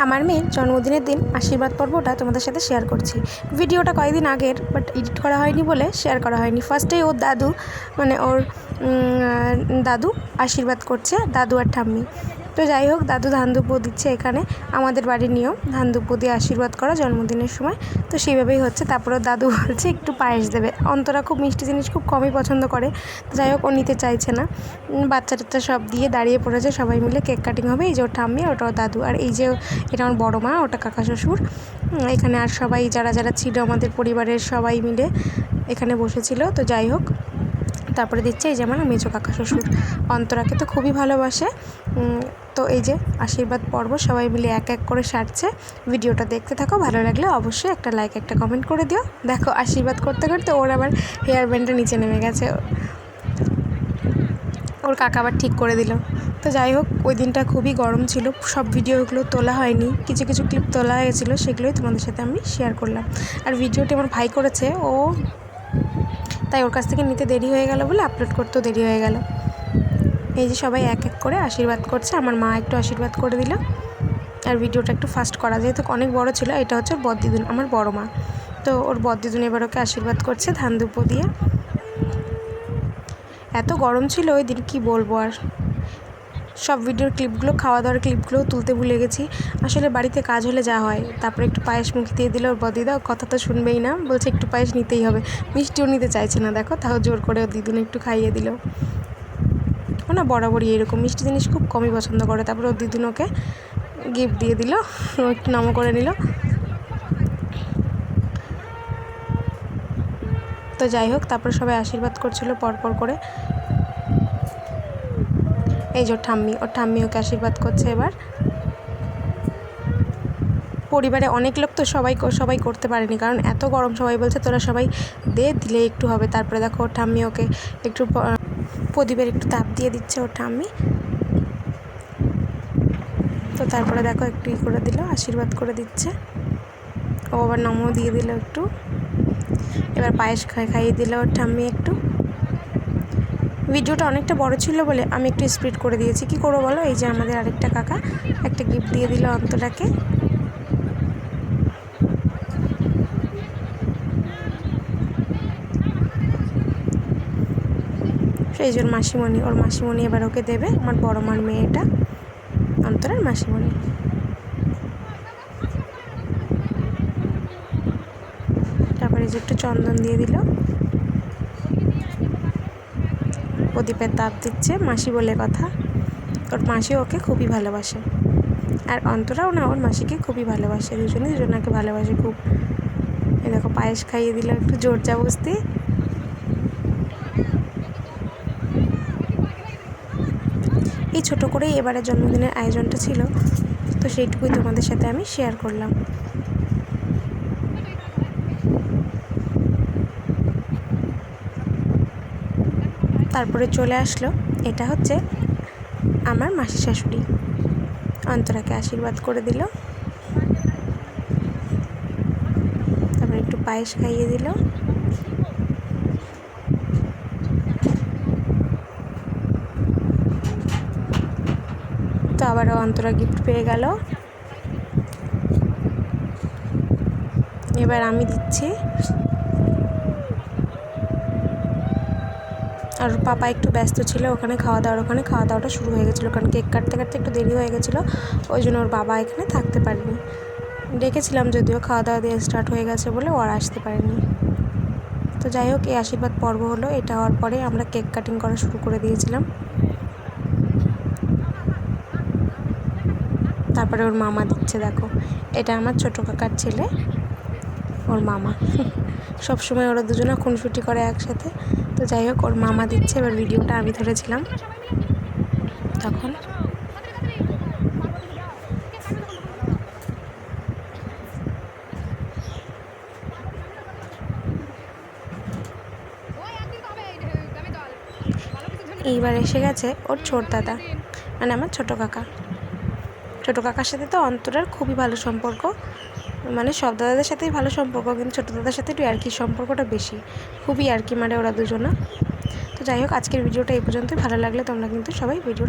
আমার মেয়ের জন্মদিনের দিন আশীর্বাদ পর্বটা তোমাদের সাথে শেয়ার করছি। ভিডিওটা কয়েকদিন আগের, বাট এডিট করা হয়নি বলে শেয়ার করা হয়নি। ফার্স্টেই ওর দাদু, মানে ওর দাদু আশীর্বাদ করছে, দাদু আর ঠাম্মি। তো যাই হোক, দাদু ধান দুব্বো দিচ্ছে। এখানে আমাদের বাড়ির নিয়ম ধান দুব্বো দিয়ে আশীর্বাদ করা জন্মদিনের সময়, তো সেইভাবেই হচ্ছে। তারপরে দাদু বলছে একটু পায়েস দেবে। অন্তরা খুব মিষ্টি জিনিস খুব কমই পছন্দ করে, তো যাই হোক ও নিতে চাইছে না। বাচ্চা টাচ্চা সব দিয়ে দাঁড়িয়ে পড়েছে, সবাই মিলে কেক কাটিং হবে। এই যে ওর ঠাম্মি, ওটা ওর দাদু, আর এই যে এটা আমার বড়ো মা, ওটা কাকা শ্বশুর। এখানে আর সবাই যারা যারা ছিল আমাদের পরিবারের সবাই মিলে এখানে বসেছিল। তো যাই হোক, তারপরে দিচ্ছে এই যে আমার মেজো কাকা শ্বশুর। অন্তরাকে তো খুবই ভালোবাসে। তো এই যে আশীর্বাদ পর্ব সবাই মিলে এক এক করে সারছে। ভিডিওটা দেখতে থাকো, ভালো লাগলে অবশ্যই একটা লাইক একটা কমেন্ট করে দিও। দেখো আশীর্বাদ করতে করতে ওর আবার হেয়ার ব্যান্ডটা নিচে নেমে গেছে, ওর কাকা আবার ঠিক করে দিল। তো যাই হোক, ওই দিনটা খুবই গরম ছিল, সব ভিডিওগুলো তোলা হয়নি, কিছু কিছু ক্লিপ তোলা হয়েছিল, সেগুলোই তোমাদের সাথে আমি শেয়ার করলাম। আর ভিডিওটি আমার ভাই করেছে, ও তাই ওর কাছ থেকে নিতে দেরি হয়ে গেল বলে আপলোড করতেও দেরি হয়ে গেল। এই যে সবাই এক এক করে আশীর্বাদ করছে, আমার মা একটু আশীর্বাদ করে দিল। আর ভিডিওটা একটু ফাস্ট করা, যেহেতু অনেক বড় ছিল। এটা হচ্ছে ওর বদ্দিদুন, আমার বড় মা। তো ওর বদ্দিদুন এবার ওকে আশীর্বাদ করছে ধান দুব্বো দিয়ে। এত গরম ছিল ওই দিন, কী বলবো আর। সব ভিডিওর ক্লিপগুলো, খাওয়া দাওয়ার ক্লিপগুলোও তুলতে ভুলে গেছি। আসলে বাড়িতে কাজ হলে যা হয়। তারপরে একটু পায়েস মুখ দিয়ে দিল ওর বদিদা, কথা তো শুনবেই না, বলছে একটু পায়েস নিতেই হবে। মিষ্টিও নিতে চাইছে না, দেখো তাও জোর করে ওর দিদুন একটু খাইয়ে দিল। ও না বরাবরই এরকম মিষ্টি জিনিস খুব কমই পছন্দ করে। তারপরে ওর দিদুন ওকে গিফট দিয়ে দিল, ও একটু নমো করে নিল। তো যাই হোক, তারপরে সবাই আশীর্বাদ করছিল পরপর করে। এই যে ওর ঠাম্মি ওকে আশীর্বাদ করছে এবার। পরিবারে অনেক লোক, তো সবাই করতে পারেনি, কারণ এত গরম। সবাই বলছে তোরা সবাই দিলে একটু হবে। তারপরে দেখো ওর ঠাম্মি ওকে একটু প্রদীপের একটু তাপ দিয়ে দিচ্ছে ওর ঠাম্মি। তো তারপরে দেখো একটু করে দিল, আশীর্বাদ করে দিচ্ছে। ও আবার নমো দিয়ে দিল একটু। এবার পায়েস খাইয়ে দিল ওর ঠাম্মি একটু। ভিডিওটা অনেকটা বড় ছিল বলে আমি একটু স্পিড করে দিয়েছি, কি করবো বলো। এই যে আমাদের আরেকটা কাকা একটা গিফট দিয়ে দিল অন্তরাকে। সেই জন্য মাসিমণি, ওর মাসিমণি এবার ওকে দেবে, আমার বড় মার মেয়েটা, অন্তরার মাসিমণি। তারপরে যে একটু চন্দন দিয়ে দিল, প্রদীপের তাপ দিচ্ছে, মাসি বলে কথা। ওর মাসি ওকে খুবই ভালোবাসে, আর অন্তরাও না ওর মাসিকে খুবই ভালোবাসে, দুজনাকে ভালোবাসে খুব। এই দেখো পায়েস খাইয়ে দিল একটু জোর জবরদস্তি। এই ছোটো করেই এবারে জন্মদিনের আয়োজনটা ছিল, তো সেইটুকুই তোমাদের সাথে আমি শেয়ার করলাম। তারপরে চলে আসলো, এটা হচ্ছে আমার মাসি শাশুড়ি, অন্তরাকে আশীর্বাদ করে দিল। তারপরে একটু পায়েস খাইয়ে দিল। তো আবারও অন্তরা গিফট পেয়ে গেল। এবার আমি দিচ্ছি। আর পাপা একটু ব্যস্ত ছিল ওখানে খাওয়া দাওয়াটা শুরু হয়ে গেছিলো, কারণ কেক কাটতে কাটতে একটু দেরি হয়ে গেছিলো, ওই জন্য ওর বাবা এখানে থাকতে পারেনি। ডেকেছিলাম যদিও, খাওয়া দাওয়া দিয়ে স্টার্ট হয়ে গেছে বলে ও আর আসতে পারেনি। তো যাই হোক, এই আশীর্বাদ পর্ব হলো। এটা হওয়ার পরে আমরা কেক কাটিং করা শুরু করে দিয়েছিলাম। তারপরে ওর মামা দিচ্ছে, দেখো এটা আমার ছোটো কাকার ছেলে, ওর মামা। সবসময় ওরা দুজনে খুনসুটি করে একসাথে। তো যাই হোক, ওর মামা দিচ্ছে। এবার ভিডিওটা আমি ধরেছিলাম তখন। এইবার এসে গেছে ওর ছোট দাদা, মানে আমার ছোটো কাকার সাথে তো অন্তরার খুবই ভালো সম্পর্ক, মানে সব দাদাদের সাথেই ভালো সম্পর্ক, কিন্তু ছোটো দাদার সাথে একটু ইয়ার্কির সম্পর্কটা বেশি, খুবই ইয়ার্কি মারে ওরা দুজনা। তো যাই হোক, আজকের ভিডিওটা এই পর্যন্তই। ভালো লাগলে তোমরা কিন্তু সবাই ভিডিওটা